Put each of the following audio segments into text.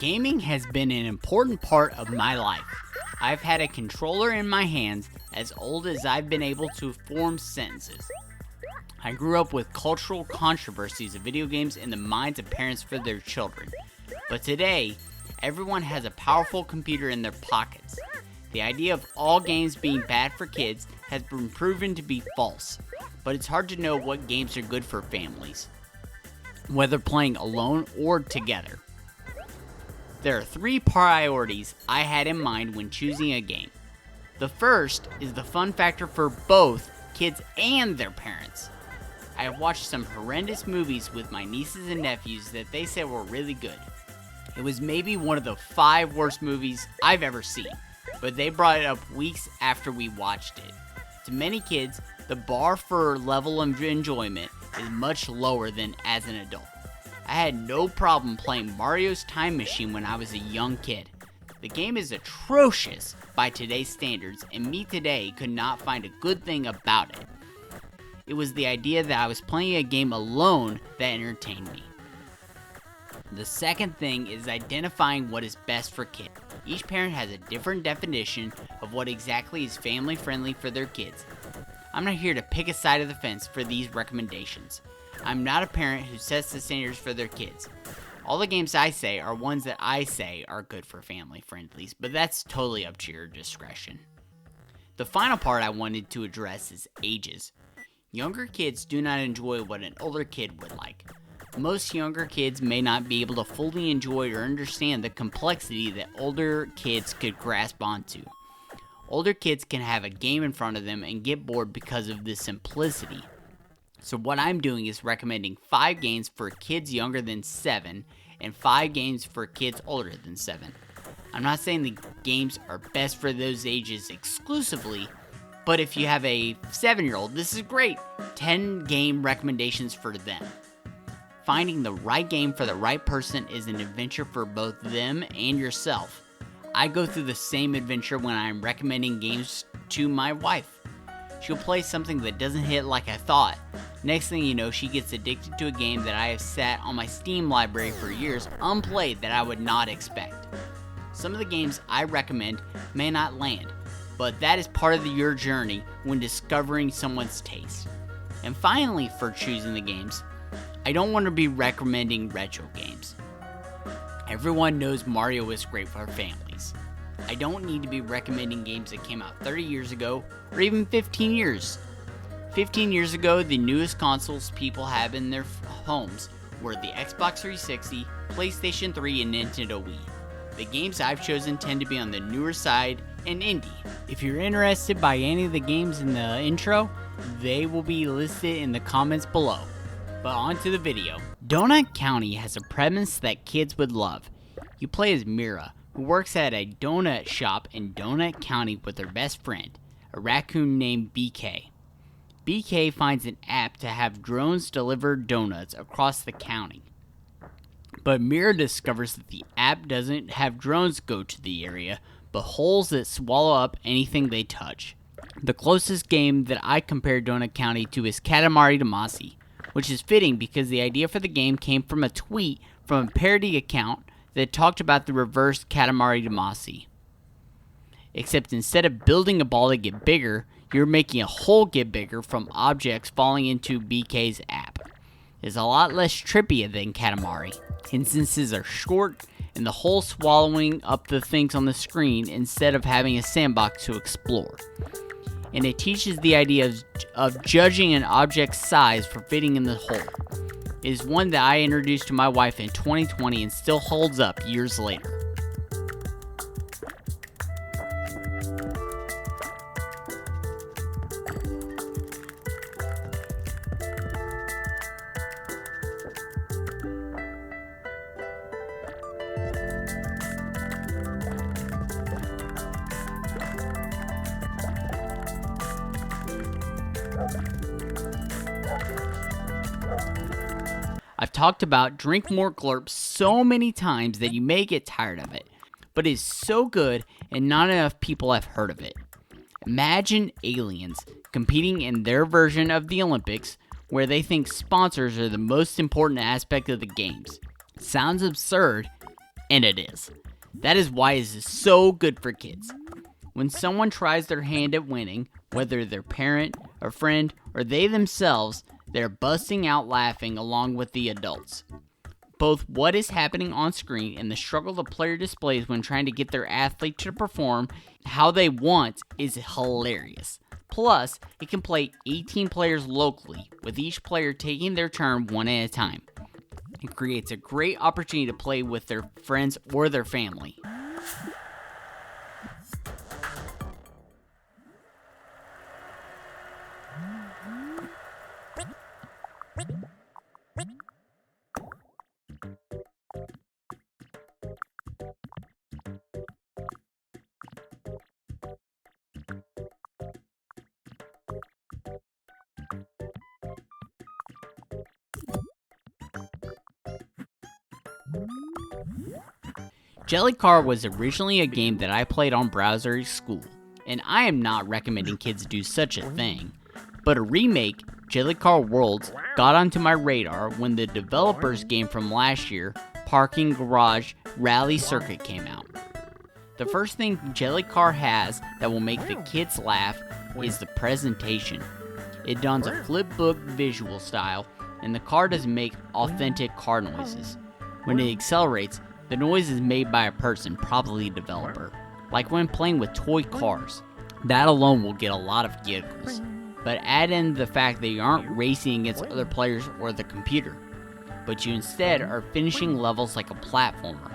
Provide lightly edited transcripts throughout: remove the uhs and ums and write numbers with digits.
Gaming has been an important part of my life. I've had a controller in my hands as old as I've been able to form sentences. I grew up with cultural controversies of video games in the minds of parents for their children. But today, everyone has a powerful computer in their pockets. The idea of all games being bad for kids has been proven to be false, but it's hard to know what games are good for families, whether playing alone or together. There are 3 priorities I had in mind when choosing a game. The first is the fun factor for both kids and their parents. I have watched some horrendous movies with my nieces and nephews that they said were really good. It was maybe one of the 5 worst movies I've ever seen, but they brought it up weeks after we watched it. To many kids, the bar for level of enjoyment is much lower than as an adult. I had no problem playing Mario's Time Machine when I was a young kid. The game is atrocious by today's standards, and me today could not find a good thing about it. It was the idea that I was playing a game alone that entertained me. The second thing is identifying what is best for kids. Each parent has a different definition of what exactly is family friendly for their kids. I'm not here to pick a side of the fence for these recommendations. I'm not a parent who sets the standards for their kids. All the games I say are ones that I say are good for family friendlies, but that's totally up to your discretion. The final part I wanted to address is ages. Younger kids do not enjoy what an older kid would like. Most younger kids may not be able to fully enjoy or understand the complexity that older kids could grasp onto. Older kids can have a game in front of them and get bored because of the simplicity. So what I'm doing is recommending 5 games for kids younger than 7 and 5 games for kids older than 7. I'm not saying the games are best for those ages exclusively, but if you have a 7-year-old, this is great. 10 game recommendations for them. Finding the right game for the right person is an adventure for both them and yourself. I go through the same adventure when I'm recommending games to my wife. She'll play something that doesn't hit like I thought. Next thing you know, she gets addicted to a game that I have sat on my Steam library for years unplayed that I would not expect. Some of the games I recommend may not land, but that is part of your journey when discovering someone's taste. And finally, for choosing the games, I don't want to be recommending retro games. Everyone knows Mario is great for families. I don't need to be recommending games that came out 30 years ago or even 15 years. 15 years ago, the newest consoles people have in their homes were the Xbox 360, PlayStation 3, and Nintendo Wii. The games I've chosen tend to be on the newer side and indie. If you're interested by any of the games in the intro, they will be listed in the comments below. But on to the video. Donut County has a premise that kids would love. You play as Mira, who works at a donut shop in Donut County with her best friend, a raccoon named BK. BK finds an app to have drones deliver donuts across the county. But Mira discovers that the app doesn't have drones go to the area, but holes that swallow up anything they touch. The closest game that I compare Donut County to is Katamari Damacy, which is fitting because the idea for the game came from a tweet from a parody account that talked about the reverse Katamari Damacy. Except instead of building a ball to get bigger, you're making a hole get bigger from objects falling into BK's app. It's a lot less trippy than Katamari. Instances are short, and the hole swallowing up the things on the screen instead of having a sandbox to explore. And it teaches the idea of judging an object's size for fitting in the hole. It is one that I introduced to my wife in 2020 and still holds up years later. I've talked about Drink More Glurp so many times that you may get tired of it, but it is so good and not enough people have heard of it. Imagine aliens competing in their version of the Olympics where they think sponsors are the most important aspect of the games. Sounds absurd, And it is. That is why it is so good for kids. When someone tries their hand at winning, whether their parent, a friend, or they themselves, they're busting out laughing along with the adults. Both what is happening on screen and the struggle the player displays when trying to get their athlete to perform how they want is hilarious. Plus, it can play 18 players locally, with each player taking their turn one at a time. It creates a great opportunity to play with their friends or their family. Jelly Car was originally a game that I played on browser at school, and I am not recommending kids do such a thing. But a remake, Jelly Car Worlds, got onto my radar when the developer's game from last year, Parking Garage Rally Circuit, came out. The first thing Jelly Car has that will make the kids laugh is the presentation. It dons a flip book visual style, and the car doesn't make authentic car noises. When it accelerates, the noise is made by a person, probably a developer, like when playing with toy cars. That alone will get a lot of giggles. But add in the fact that you aren't racing against other players or the computer, but you instead are finishing levels like a platformer.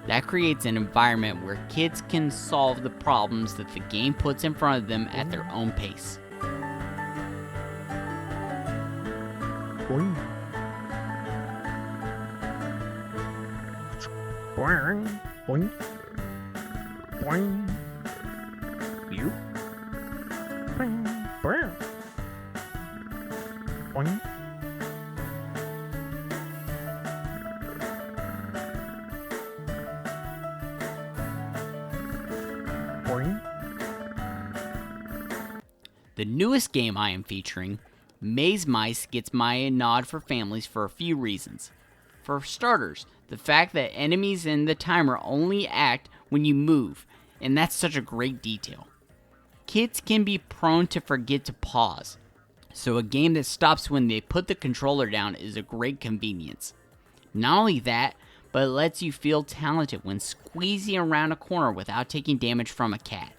That creates an environment where kids can solve the problems that the game puts in front of them at their own pace. You? The newest game I am featuring, Maze Mice, gets my nod for families for a few reasons. For starters, the fact that enemies in the timer only act when you move, and that's such a great detail. Kids can be prone to forget to pause, so a game that stops when they put the controller down is a great convenience. Not only that, but it lets you feel talented when squeezing around a corner without taking damage from a cat.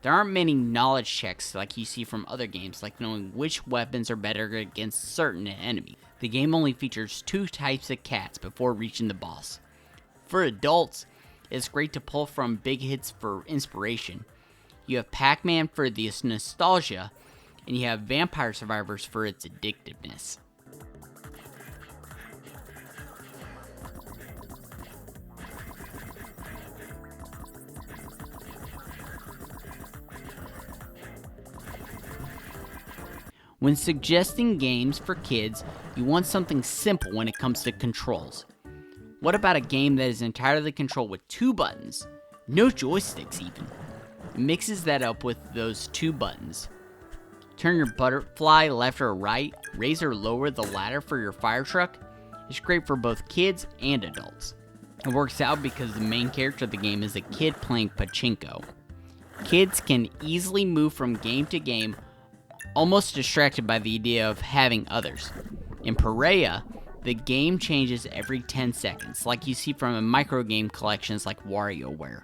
There aren't many knowledge checks like you see from other games, like knowing which weapons are better against certain enemies. The game only features 2 types of cats before reaching the boss. For adults, it's great to pull from big hits for inspiration. You have Pac-Man for the nostalgia, and you have Vampire Survivors for its addictiveness. When suggesting games for kids, you want something simple when it comes to controls. What about a game that is entirely controlled with 2 buttons? No joysticks even. It mixes that up with those 2 buttons. Turn your butterfly left or right, raise or lower the ladder for your fire truck. It's great for both kids and adults. It works out because the main character of the game is a kid playing pachinko. Kids can easily move from game to game, almost distracted by the idea of having others. In Pureya, the game changes every 10 seconds, like you see from microgame collections like WarioWare.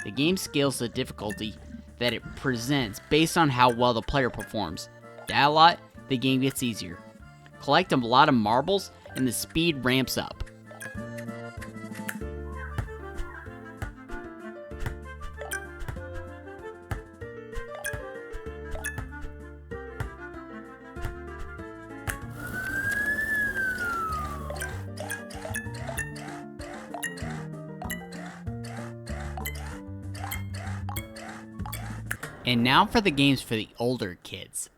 The game scales the difficulty that it presents based on how well the player performs. That a lot, the game gets easier. Collect a lot of marbles, and the speed ramps up. And now for the games for the older kids.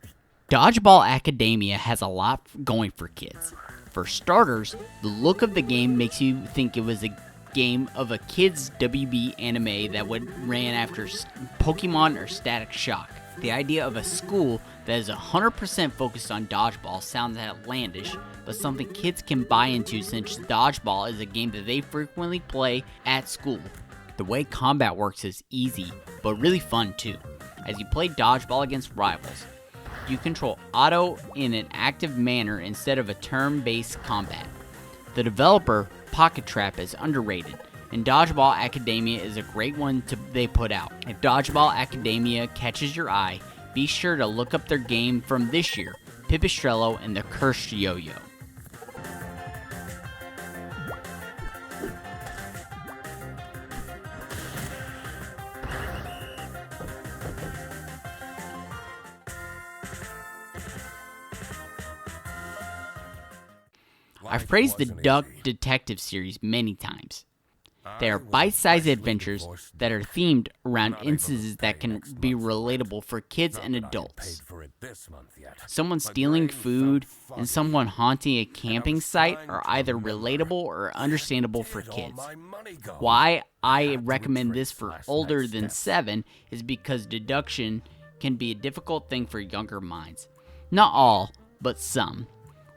Dodgeball Academia has a lot going for kids. For starters, the look of the game makes you think it was a game of a kid's WB anime that ran after Pokemon or Static Shock. The idea of a school that is 100% focused on dodgeball sounds outlandish, but something kids can buy into since dodgeball is a game that they frequently play at school. The way combat works is easy, but really fun too. As you play dodgeball against rivals, you control auto in an active manner instead of a turn-based combat. The developer, Pocket Trap, is underrated, and Dodgeball Academia is a great one they put out. If Dodgeball Academia catches your eye, be sure to look up their game from this year, Pipistrello and the Cursed Yo-Yo. I've praised the Duck Detective series many times. They are bite-sized adventures that are themed around instances that can be relatable for kids and adults. Someone stealing food and someone haunting a camping site are either relatable or understandable for kids. Why I recommend this for older than 7 is because deduction can be a difficult thing for younger minds. Not all, but some.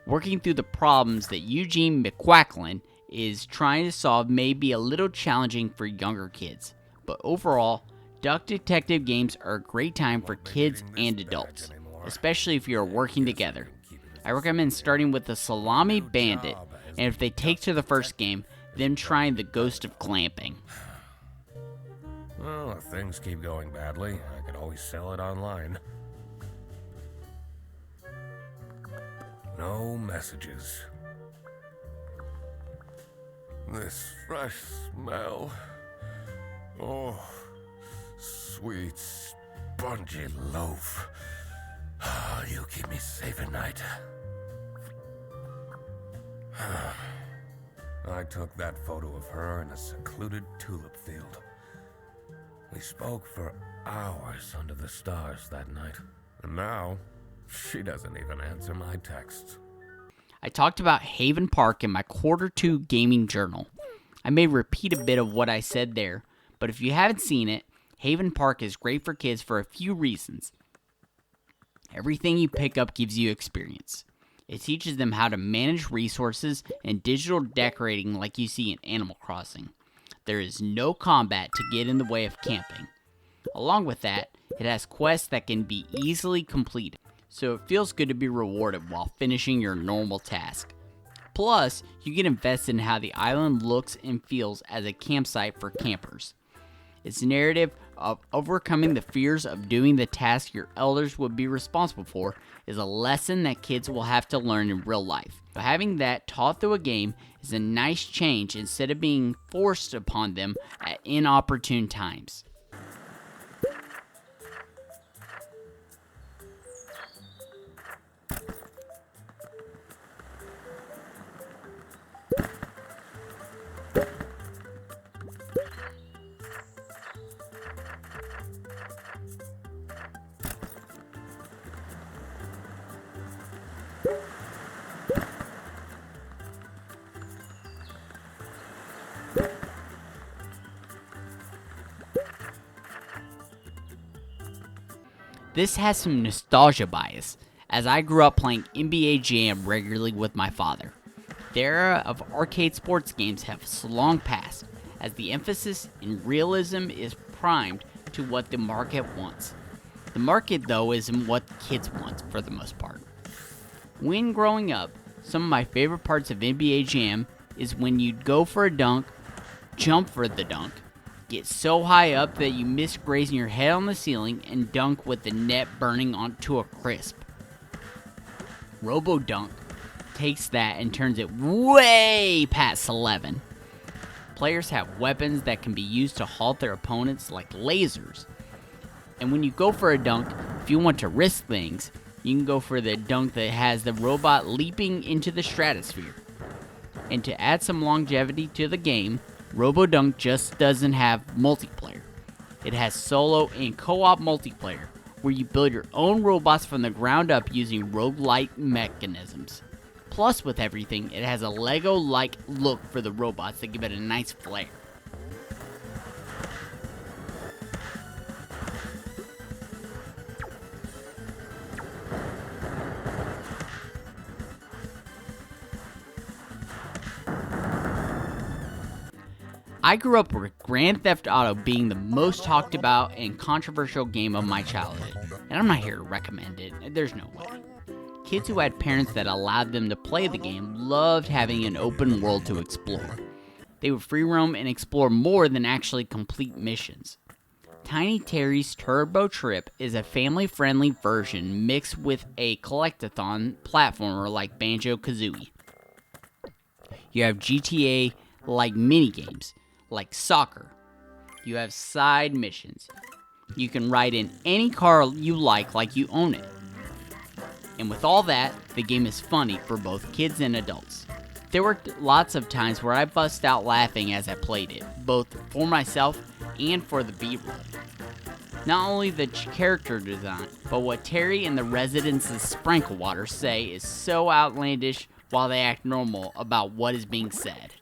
Working through the problems that Eugene McQuacklin is trying to solve may be a little challenging for younger kids, but overall, Duck Detective games are a great time for kids and adults, especially if you are working together. I recommend starting with the Salami Bandit, and if they take to the first game, then trying the Ghost of Glamping. Well, if things keep going badly, I could always sell it online. No messages. This fresh smell. Oh, sweet, spongy loaf. Oh, you keep me safe at night. I took that photo of her in a secluded tulip field. We spoke for hours under the stars that night. And now, she doesn't even answer my texts. I talked about Haven Park in my Q2 gaming journal. I may repeat a bit of what I said there, but if you haven't seen it, Haven Park is great for kids for a few reasons. Everything you pick up gives you experience. It teaches them how to manage resources and digital decorating like you see in Animal Crossing. There is no combat to get in the way of camping. Along with that, it has quests that can be easily completed, so it feels good to be rewarded while finishing your normal task. Plus, you get invested in how the island looks and feels as a campsite for campers. Its narrative of overcoming the fears of doing the task your elders would be responsible for is a lesson that kids will have to learn in real life. But having that taught through a game is a nice change instead of being forced upon them at inopportune times. This has some nostalgia bias, as I grew up playing NBA Jam regularly with my father. The era of arcade sports games has long passed, as the emphasis in realism is primed to what the market wants. The market, though, isn't what kids want for the most part. When growing up, some of my favorite parts of NBA Jam is when you'd go for a dunk, jump for the dunk, get so high up that you miss grazing your head on the ceiling, and dunk with the net burning onto a crisp. Robo-Dunk takes that and turns it way past 11. Players have weapons that can be used to halt their opponents like lasers. And when you go for a dunk, if you want to risk things, you can go for the dunk that has the robot leaping into the stratosphere. And to add some longevity to the game, Robo-Dunk just doesn't have multiplayer. It has solo and co-op multiplayer, where you build your own robots from the ground up using roguelike mechanisms. Plus, with everything, it has a Lego-like look for the robots that give it a nice flair. I grew up with Grand Theft Auto being the most talked about and controversial game of my childhood, and I'm not here to recommend it. There's no way. Kids who had parents that allowed them to play the game loved having an open world to explore. They would free roam and explore more than actually complete missions. Tiny Terry's Turbo Trip is a family-friendly version mixed with a collectathon platformer like Banjo-Kazooie. You have GTA-like minigames, like soccer. You have side missions. You can ride in any car you like you own it. And with all that, the game is funny for both kids and adults. There were lots of times where I bust out laughing as I played it, both for myself and for the B-roll. Not only the character design, but what Terry and the residents of Sprinklewater say is so outlandish while they act normal about what is being said.